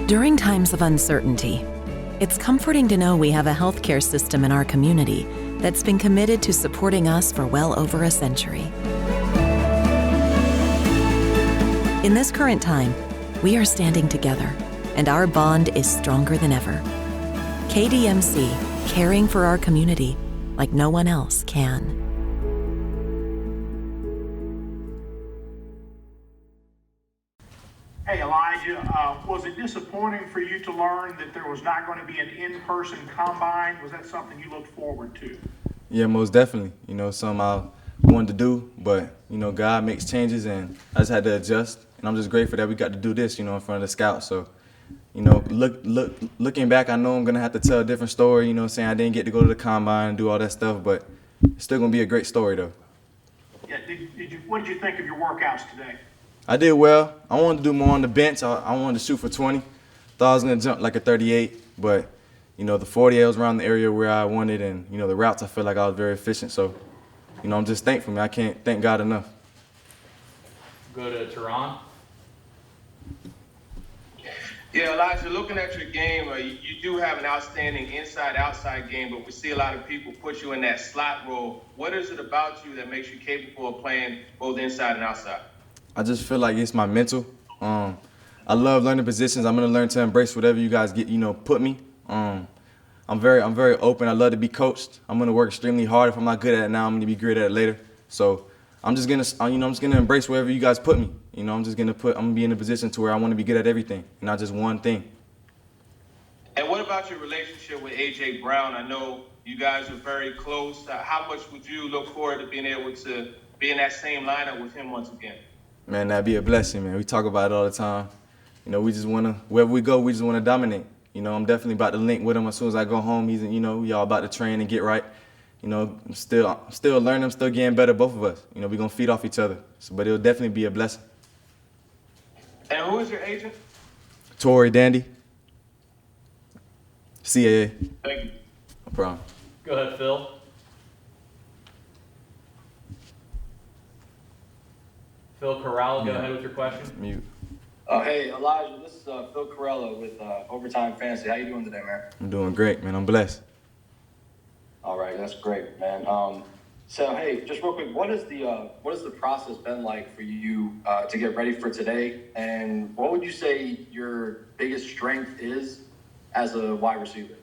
During times of uncertainty, it's comforting to know we have a healthcare system in our community that's been committed to supporting us for well over a century. In this current time, we are standing together, and our bond is stronger than ever. KDMC, caring for our community like no one else can. Hey, Elijah, was it disappointing for you to learn that there was not going to be an in-person combine? Was that something you looked forward to? Yeah, most definitely. Something I wanted to do, but, God makes changes, and I just had to adjust. And I'm just grateful that we got to do this, in front of the scouts. So, looking back, I know I'm going to have to tell a different story, saying I didn't get to go to the combine and do all that stuff, but it's still going to be a great story, though. Yeah, what did you think of your workouts today? I did well. I wanted to do more on the bench. I wanted to shoot for 20. Thought I was going to jump like a 38, but, the 40 was around the area where I wanted, and, the routes, I feel like I was very efficient. So, I'm just thankful, man. I can't thank God enough. Go to Tehran. Yeah, Elijah, looking at your game, you do have an outstanding inside-outside game, but we see a lot of people put you in that slot role. What is it about you that makes you capable of playing both inside and outside? I just feel like it's my mental. I love learning positions. I'm gonna learn to embrace whatever you guys put me. I'm very open. I love to be coached. I'm gonna work extremely hard. If I'm not good at it now, I'm gonna be great at it later. So I'm just gonna embrace wherever you guys put me. I'm gonna be in a position to where I want to be good at everything, not just one thing. And what about your relationship with A.J. Brown? I know you guys are very close. How much would you look forward to being able to be in that same lineup with him once again? Man, that'd be a blessing, man. We talk about it all the time. We just wanna, wherever we go, we just wanna dominate. I'm definitely about to link with him as soon as I go home. He's, we all about to train and get right. I'm still learning, I'm still getting better, both of us. We're gonna feed off each other. But it'll definitely be a blessing. And who is your agent? Tory Dandy. CAA. Thank you. No problem. Go ahead, Phil. Phil Corral, go ahead with your question. Mute. Hey, Elijah, this is Phil Corella with Overtime Fantasy. How you doing today, man? I'm doing great, man. I'm blessed. All right, that's great, man. So, hey, just real quick, what has the process been like for you to get ready for today? And what would you say your biggest strength is as a wide receiver?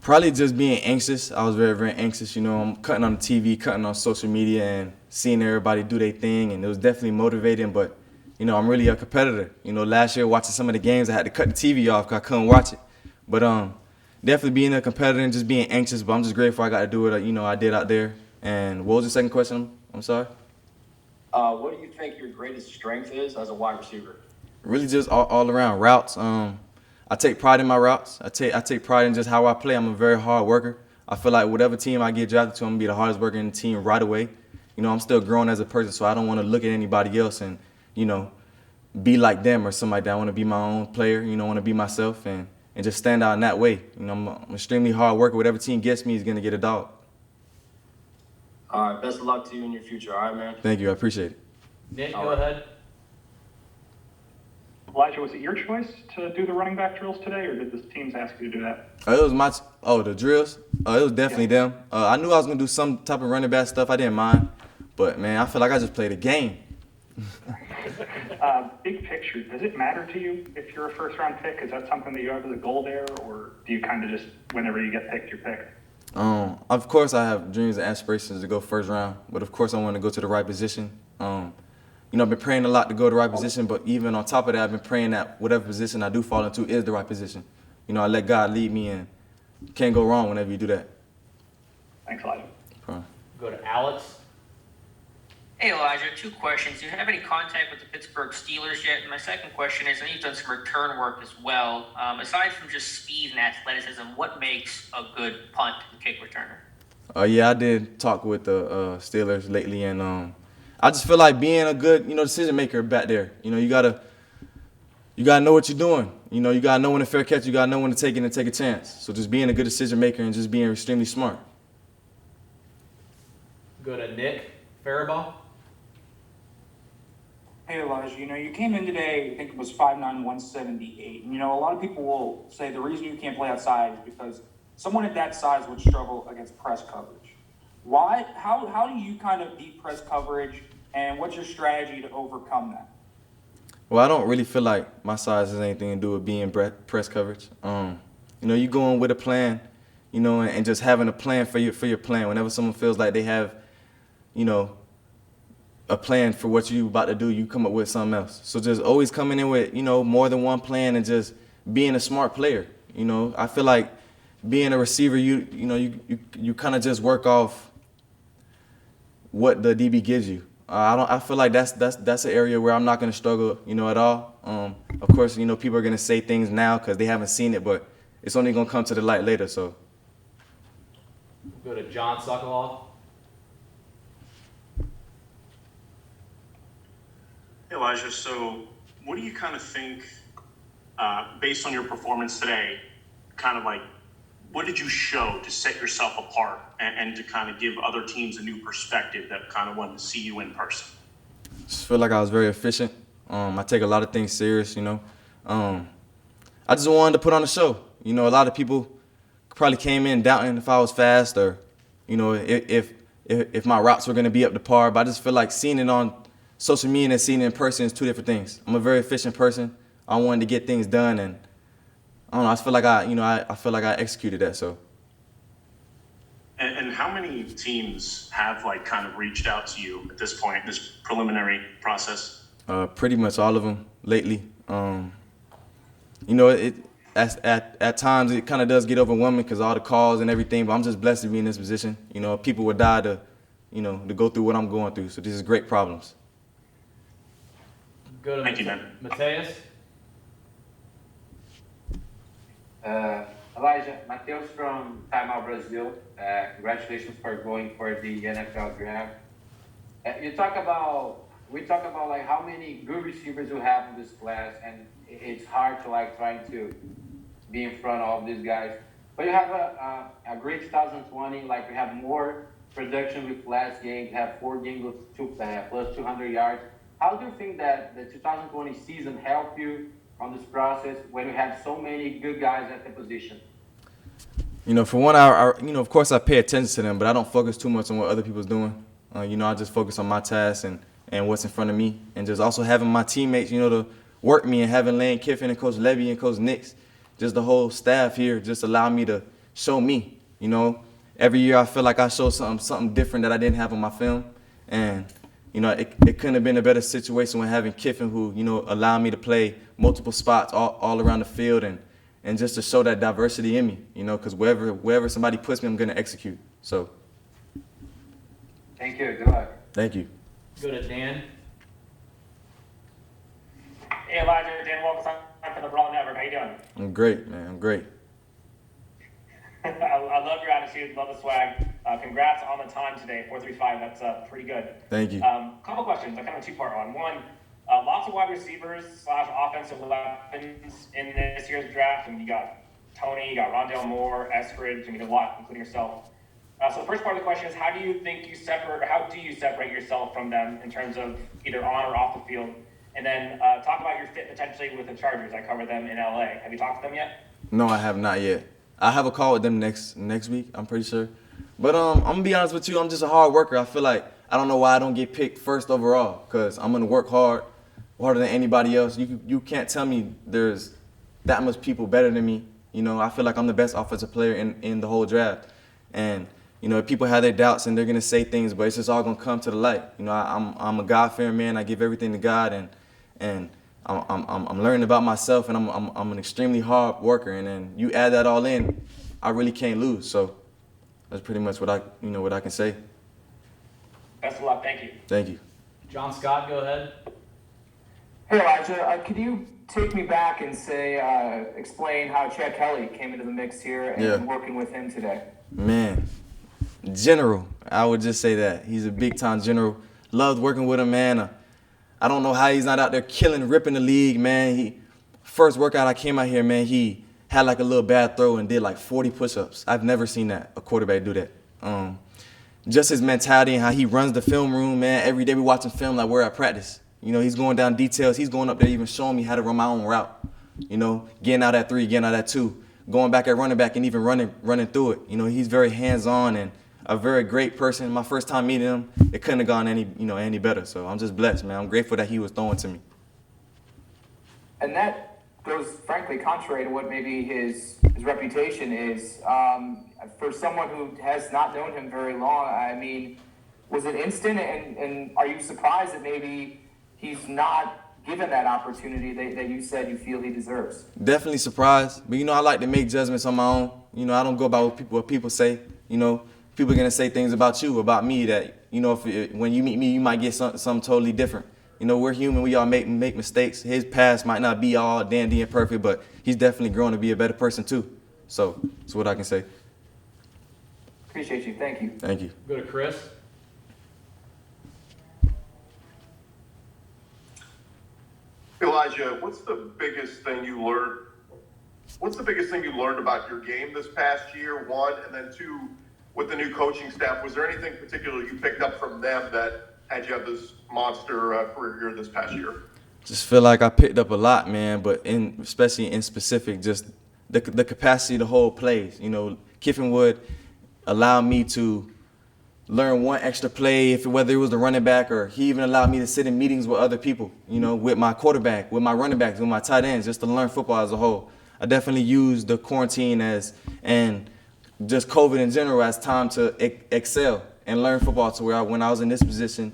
Probably just being anxious. I was very, very anxious. I'm cutting on the TV, cutting on social media, and seeing everybody do their thing, and it was definitely motivating, but I'm really a competitor. Last year watching some of the games, I had to cut the TV off because I couldn't watch it. But definitely being a competitor and just being anxious, but I'm just grateful I got to do it, I did out there. And what was the second question? I'm sorry? What do you think your greatest strength is as a wide receiver? Really just all around routes. I take pride in my routes. I take pride in just how I play. I'm a very hard worker. I feel like whatever team I get drafted to, I'm going to be the hardest worker in the team right away. I'm still growing as a person, so I don't want to look at anybody else and, be like them or something like that. I want to be my own player, I want to be myself and just stand out in that way. I'm an extremely hard worker. Whatever team gets me is going to get a dog. All right, best of luck to you in your future. All right, man. Thank you. I appreciate it. Nick, go ahead. Elijah, was it your choice to do the running back drills today, or did the teams ask you to do that? It was the drills? It was definitely them. I knew I was going to do some type of running back stuff. I didn't mind. But, man, I feel like I just played a game. Big picture, does it matter to you if you're a first-round pick? Is that something that you have as a goal there, or do you kind of just, whenever you get picked, you're picked? Of course, I have dreams and aspirations to go first round, but of course I want to go to the right position. I've been praying a lot to go to the right position, but even on top of that, I've been praying that whatever position I do fall into is the right position. I let God lead me, and you can't go wrong whenever you do that. Thanks, Elijah. Problem. Go to Alex. Hey, Elijah, 2 questions. Do you have any contact with the Pittsburgh Steelers yet? And my second question is, I know you've done some return work as well. Aside from just speed and athleticism, what makes a good punt and kick returner? Yeah, I did talk with the Steelers lately, and I just feel like being a good, decision maker back there. You gotta know what you're doing. You gotta know when to fair catch. You gotta know when to take it and take a chance. So just being a good decision maker and just being extremely smart. Go to Nick Faribaugh. Hey Elijah, you came in today, I think it was 5'9", 178. And, a lot of people will say the reason you can't play outside is because someone at that size would struggle against press coverage. Why? How do you kind of beat press coverage, and what's your strategy to overcome that? Well, I don't really feel like my size has anything to do with being press coverage. You go in with a plan, and just having a plan for your plan. Whenever someone feels like they have, a plan for what you about to do, you come up with something else. So just always coming in with, more than one plan and just being a smart player. I feel like being a receiver, you kind of just work off what the DB gives you. I feel like that's an area where I'm not going to struggle, at all. Of course, people are going to say things now because they haven't seen it, but it's only going to come to the light later. So Go to John Sokoloff. Hey, Elijah, so what do you kind of think, based on your performance today, kind of like, what did you show to set yourself apart and to kind of give other teams a new perspective that kind of wanted to see you in person? Just feel like I was very efficient. I take a lot of things serious, I just wanted to put on a show. A lot of people probably came in doubting if I was fast or, if my routes were going to be up to par. But I just feel like seeing it on social media and seeing it in person is two different things. I'm a very efficient person. I wanted to get things done, and I don't know. I just feel like I feel like I executed that. So. And how many teams have like kind of reached out to you at this point, this preliminary process? Pretty much all of them lately. At times it kind of does get overwhelming because all the calls and everything. But I'm just blessed to be in this position. People would die to go through what I'm going through. So this is great problems. Go to Thank you, man. Mateus. Elijah, Mateus from Time Out Brazil. Congratulations for going for the NFL draft. We talk about like how many good receivers you have in this class, and it's hard to like trying to be in front of these guys. But you have a great 2020. Like we have more production with last game. You have 4 games with plus 200 yards. How do you think that the 2020 season helped you on this process when you have so many good guys at the position? For one, of course I pay attention to them, but I don't focus too much on what other people's doing. I just focus on my tasks and what's in front of me, and just also having my teammates, to work me, and having Lane Kiffin and Coach Levy and Coach Nix, just the whole staff here, just allow me to show me. Every year I feel like I show something different that I didn't have on my film, and it couldn't have been a better situation with having Kiffin, who allowed me to play multiple spots all around the field, and just to show that diversity in me, because wherever somebody puts me, I'm going to execute. So. Thank you. Good luck. Thank you. Go to Dan. Hey Elijah, Dan Wilkes from the Brawl Network. How you doing? I'm great, man. I'm great. I love your attitude. Love the swag. Congrats on the time today, 4:35. That's pretty good. Thank you. Couple questions. Kind of a two-part one. One, lots of wide receivers / offensive weapons in this year's draft. And you got Tony, you got Rondale Moore, Eskridge, a lot, including yourself. So the first part of the question is, how do you separate yourself from them in terms of either on or off the field? And then talk about your fit potentially with the Chargers. I covered them in LA. Have you talked to them yet? No, I have not yet. I have a call with them next week, I'm pretty sure. But I'm going to be honest with you, I'm just a hard worker. I feel like I don't know why I don't get picked first overall, because I'm going to work harder than anybody else. You can't tell me there's that much people better than me. I feel like I'm the best offensive player in the whole draft. And, people have their doubts and they're going to say things, but it's just all going to come to the light. I'm a God-fearing man. I give everything to God, and I'm learning about myself, and I'm an extremely hard worker. And then you add that all in, I really can't lose. So that's pretty much what I can say. Best of luck. Thank you. Thank you. John Scott, go ahead. Hey Elijah, could you take me back and explain how Chad Kelly came into the mix here and working with him today? Man, general. I would just say that. He's a big-time general. Loved working with him, man. I don't know how he's not out there ripping the league, man. First workout I came out here, man, he had like a little bad throw and did like 40 push-ups. I've never seen a quarterback do that. Just his mentality and how he runs the film room, man. Every day we watching film like we're at practice. You know, he's going down details. He's going up there even showing me how to run my own route. You know, getting out at 3, getting out at 2, going back at running back and even running through it. You know, he's very hands-on and a very great person. My first time meeting him, it couldn't have gone any better. So I'm just blessed, man. I'm grateful that he was throwing to me. And that goes, frankly, contrary to what maybe his reputation is. For someone who has not known him very long, I mean, was it instant? And are you surprised that maybe he's not given that opportunity that you said you feel he deserves? Definitely surprised. But, you know, I like to make judgments on my own. You know, I don't go by what people say. You know, people are going to say things about you, about me that, you know, when you meet me, you might get something totally different. You know, we're human. We all make mistakes. His past might not be all dandy and perfect, but he's definitely grown to be a better person, too. So that's what I can say. Appreciate you. Thank you. Thank you. Go to Chris. Elijah, what's the biggest thing you learned? What's the biggest thing you learned about your game this past year, one, and then two, with the new coaching staff? Was there anything particular you picked up from them that had you have this monster career year this past year? Just feel like I picked up a lot, man, but especially in specific, just the capacity to hold plays. You know, Kiffin would allow me to learn one extra play, whether it was the running back, or he even allowed me to sit in meetings with other people, you know, with my quarterback, with my running backs, with my tight ends, just to learn football as a whole. I definitely used the quarantine and just COVID in general as time to excel and learn football to where when I was in this position,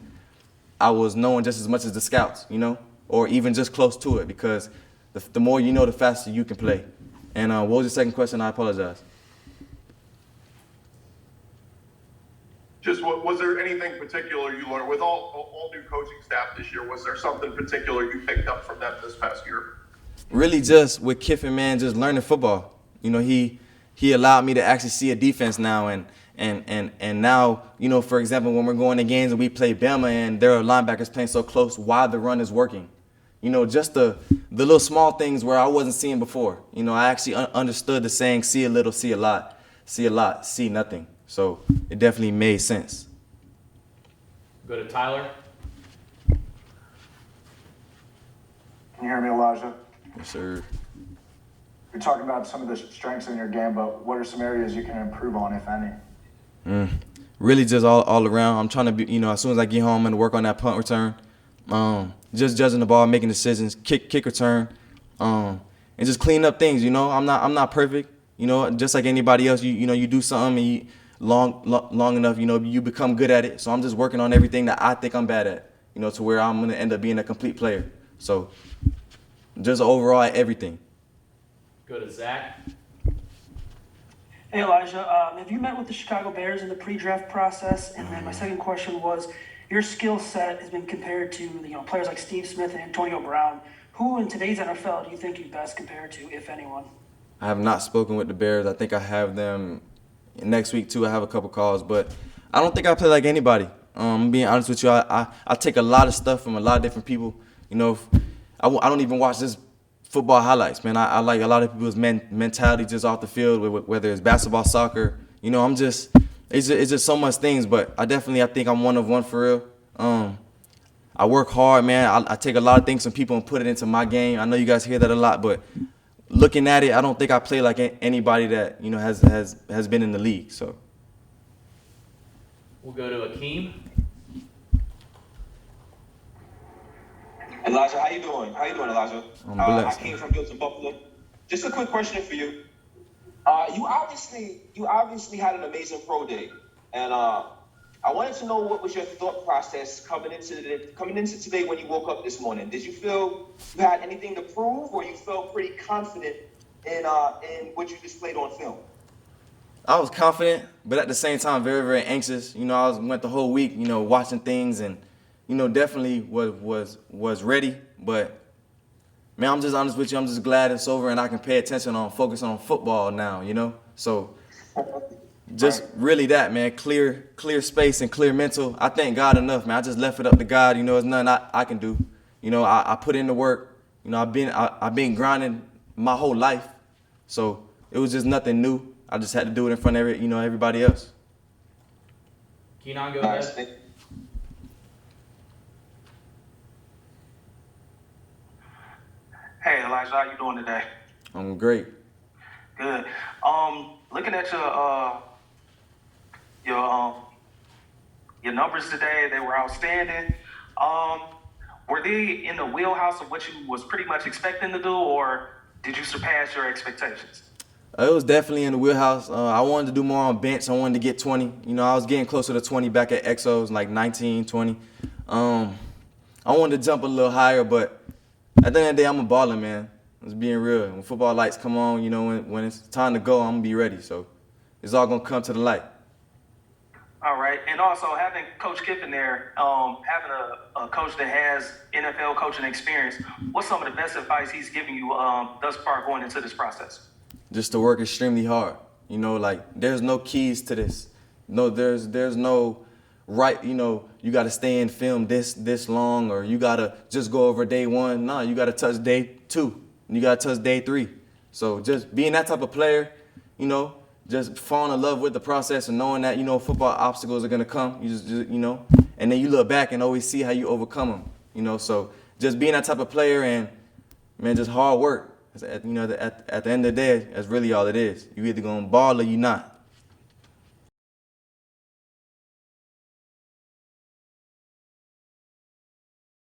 I was knowing just as much as the scouts, you know, or even just close to it, because the more you know, the faster you can play. And what was the second question? I apologize. Just was there anything particular you learned with all new coaching staff this year? Was there something particular you picked up from them this past year? Really, just with Kiffin, man, just learning football. You know, he allowed me to actually see a defense now, and now, you know, for example, when we're going to games and we play Bama and there are linebackers playing so close, why the run is working. You know, just the little small things where I wasn't seeing before. You know, I actually understood the saying, see a little, see a lot, see nothing. So it definitely made sense. Go to Tyler. Can you hear me, Elijah? Yes, sir. You're talking about some of the strengths in your game, but what are some areas you can improve on, if any? Really just all around. I'm trying to be, you know, as soon as I get home, I'm going to work on that punt return. Just judging the ball, making decisions, kick return, and just cleaning up things, you know. I'm not perfect, you know, just like anybody else. You know, you do something and long enough, you know, you become good at it. So I'm just working on everything that I think I'm bad at, you know, to where I'm going to end up being a complete player. So just overall at everything. Go to Zach. Hey, Elijah, have you met with the Chicago Bears in the pre-draft process? And then my second question was, your skill set has been compared to, you know, players like Steve Smith and Antonio Brown. Who in today's NFL do you think you best compare to, if anyone? I have not spoken with the Bears. I think I have them next week too. I have a couple calls, but I don't think I play like anybody. I'm being honest with you. I take a lot of stuff from a lot of different people. You know, I don't even watch this football highlights, man. I like a lot of people's mentality just off the field, whether it's basketball, soccer. You know, it's just so much things, but I think I'm one of one for real. I work hard, man. I take a lot of things from people and put it into my game. I know you guys hear that a lot, but looking at it, I don't think I play like anybody that, you know, has been in the league. So We'll go to Akeem. Elijah, how you doing? Elijah? I'm blessed. I came from Gilson, Buffalo. Just a quick question for you. You obviously had an amazing pro day, and I wanted to know what was your thought process coming into today when you woke up this morning. Did you feel you had anything to prove, or you felt pretty confident in what you displayed on film? I was confident, but at the same time very, very anxious. You know, I went the whole week, you know, watching things, and you know, definitely was ready. But man, I'm just honest with you. I'm just glad it's over and I can pay attention focus on football now. You know, so just really that, man. Clear space and clear mental. I thank God enough, man. I just left it up to God. You know, there's nothing I can do. You know, I put in the work. You know, I've been grinding my whole life, so it was just nothing new. I just had to do it in front of everybody else. Keenan, go ahead. Elijah. How you doing today? I'm great. Good. Looking at your numbers today, they were outstanding. Were they in the wheelhouse of what you was pretty much expecting to do, or did you surpass your expectations? It was definitely in the wheelhouse. I wanted to do more on bench. I wanted to get 20. You know, I was getting closer to 20 back at Exos, like 19, 20. I wanted to jump a little higher, but at the end of the day, I'm a baller, man. It's being real. When football lights come on, you know, when it's time to go, I'm going to be ready. So it's all going to come to the light. All right. And also having Coach Kiffin there, having a coach that has NFL coaching experience, what's some of the best advice he's giving you thus far going into this process? Just to work extremely hard. You know, like, there's no keys to this. No, there's no right, you know, you got to stay in film this long, or you got to just go over day one. No, you got to touch day 2. You got to touch day 3. So just being that type of player, you know, just falling in love with the process and knowing that, you know, football obstacles are going to come, you just, you know, and then you look back and always see how you overcome them, you know. So just being that type of player and, man, just hard work. You know, at the end of the day, that's really all it is. You either going to ball or you not.